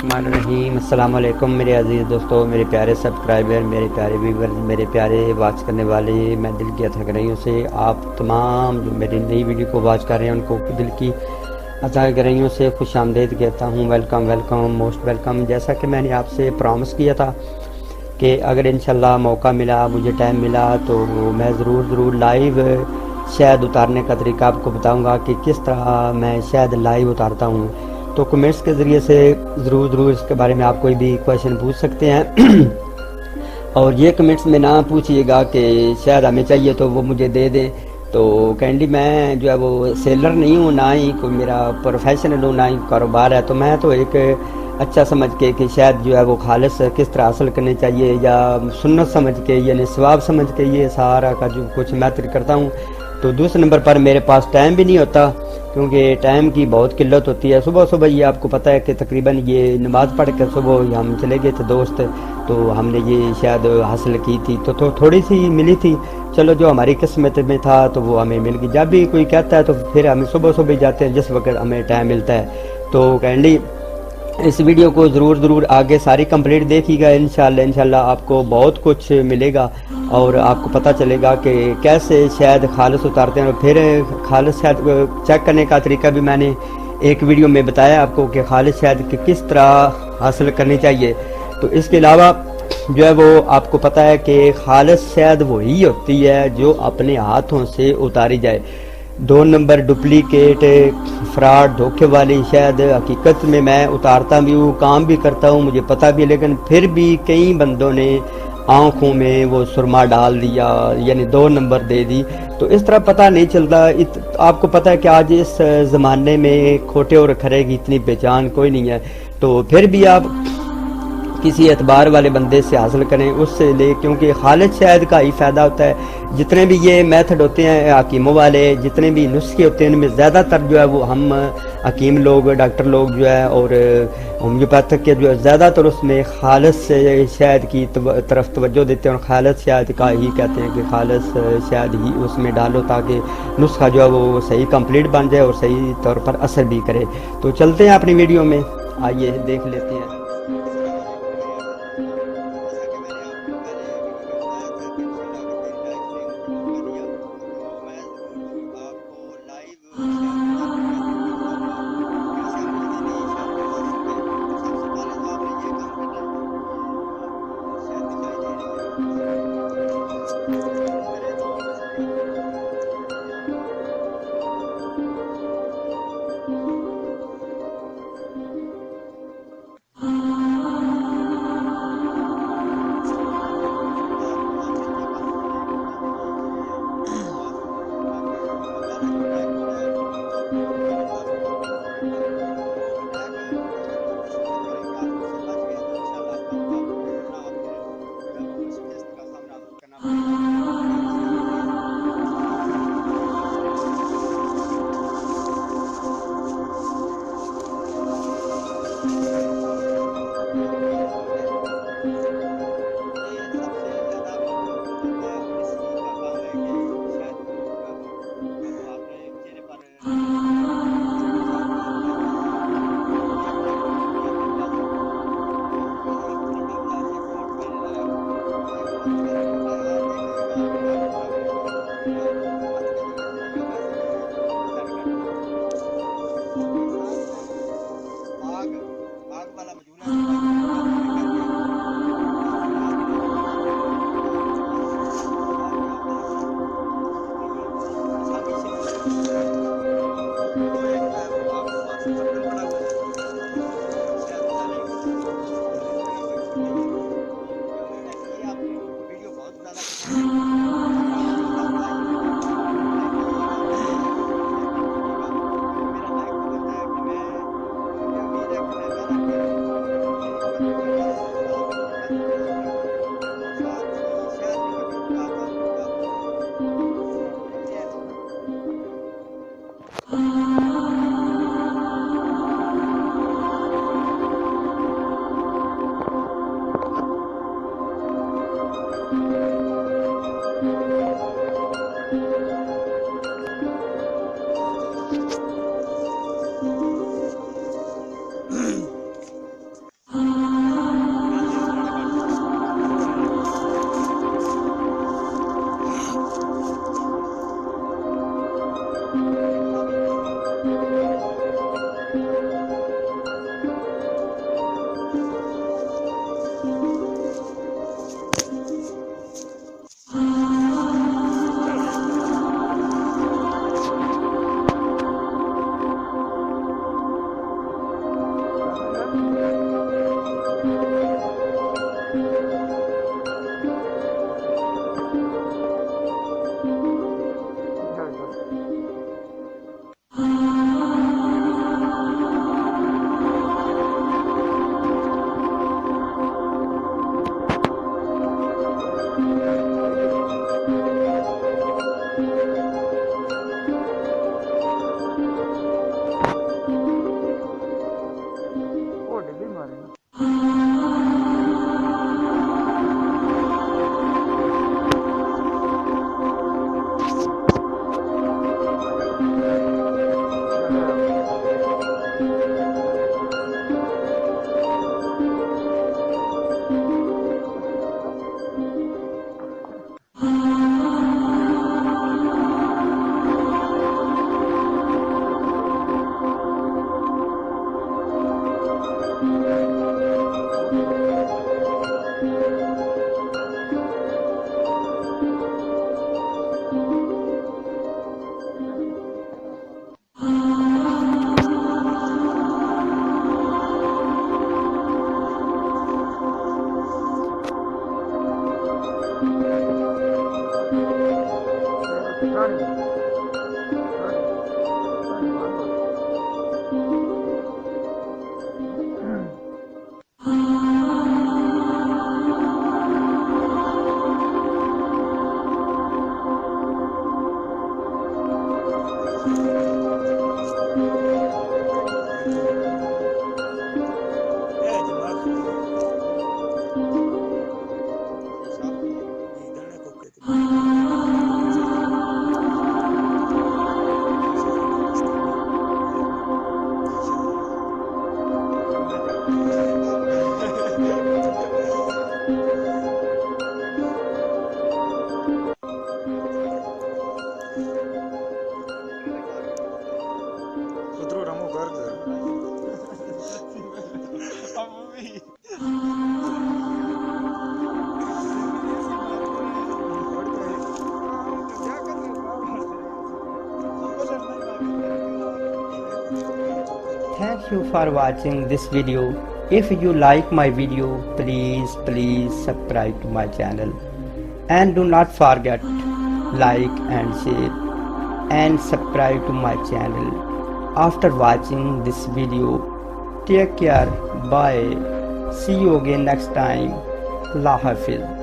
बिस्मिल्लाहिर्रहमानिर्रहीम। अस्सलाम वालेकुम मेरे अज़ीज़ दोस्तों, मेरे प्यारे सब्सक्राइबर, मेरे प्यारे व्यूवर, मेरे प्यारे वॉच करने वाले। मैं दिल की अता गहराइयों से आप तमाम जो मेरी नई वीडियो को वॉच कर रहे हैं उनको दिल की अता गहराइयों से खुश आमदीद कहता हूँ। Welcome welcome most welcome. जैसा कि मैंने आपसे प्रॉमिस किया था कि अगर इंशाल्लाह मौका मिला, मुझे टाइम मिला तो मैं ज़रूर लाइव शहद उतारने का तरीका आपको बताऊंगा कि किस तरह मैं शहद लाइव उतारता हूँ। तो कमेंट्स के ज़रिए से ज़रूर इसके बारे में आप कोई भी क्वेश्चन पूछ सकते हैं और ये कमेंट्स में ना पूछिएगा कि शायद हमें चाहिए तो वो मुझे दे दें। तो कैंडी मैं जो है वो सेलर नहीं हूँ, ना ही कोई मेरा प्रोफेशनल हूँ, ना ही कारोबार है। तो मैं तो एक अच्छा समझ के कि शायद जो है वो खालिस किस तरह हासिल करनी चाहिए या सुन्नत समझ के यानी सवाब समझ के ये सारा का जो कुछ मैं करता हूँ। तो दूसरे नंबर पर मेरे पास टाइम भी नहीं होता क्योंकि टाइम की बहुत किल्लत होती है। सुबह ये आपको पता है कि तकरीबन ये नमाज़ पढ़ कर सुबह हम चले गए थे दोस्त, तो हमने ये शायद हासिल की थी तो थोड़ी सी मिली थी। चलो जो हमारी किस्मत में था तो वो हमें मिल गई। जब भी कोई कहता है तो फिर हम सुबह जाते हैं जिस वक्त हमें टाइम मिलता है। तो काइंडली इस वीडियो को ज़रूर आगे सारी कंप्लीट देखिएगा। इंशाल्लाह आपको बहुत कुछ मिलेगा और आपको पता चलेगा कि कैसे शहद खालिस उतारते हैं। और फिर खालिस शहद को चेक करने का तरीका भी मैंने एक वीडियो में बताया आपको कि खालिस शहद किस तरह हासिल करनी चाहिए। तो इसके अलावा जो है वो आपको पता है कि खालिस शहद वही होती है जो अपने हाथों से उतारी जाए। 2 नंबर डुप्लीकेट फ्रॉड धोखे वाली शहद हकीकत में मैं उतारता भी हूँ, काम भी करता हूँ, मुझे पता भी है। लेकिन फिर भी कई बंदों ने आँखों में वो सुरमा डाल दिया यानी 2 नंबर दे दी। तो इस तरह पता नहीं चलता। आपको पता है कि आज इस ज़माने में खोटे और खरे की इतनी पहचान कोई नहीं है। तो फिर भी आप किसी एतबार वाले बंदे से हासिल करें, उससे ले, क्योंकि खालिस शहद का ही फ़ायदा होता है। जितने भी ये मेथड होते हैं हकीमों वाले, जितने भी नुस्खे होते हैं उनमें ज़्यादातर जो है वो हम हकीम लोग, डॉक्टर लोग जो है और होम्योपैथिक के जो है ज़्यादातर उसमें खालिस शहद की तरफ तवज्जो देते हैं और खालिस शहद का ही कहते हैं कि खालिस शहद ही उसमें डालो ताकि नुस्खा जो है वो सही कंप्लीट बन जाए और सही तौर पर असर भी करे। तो चलते हैं अपनी वीडियो में, आइए देख लेते हैं। Kudru ramu burger. Thank you for watching this video. If you like my video, please subscribe to my channel and do not forget like and share and subscribe to my channel. After watching this video, take care, bye, see you again next time. Allah Hafiz.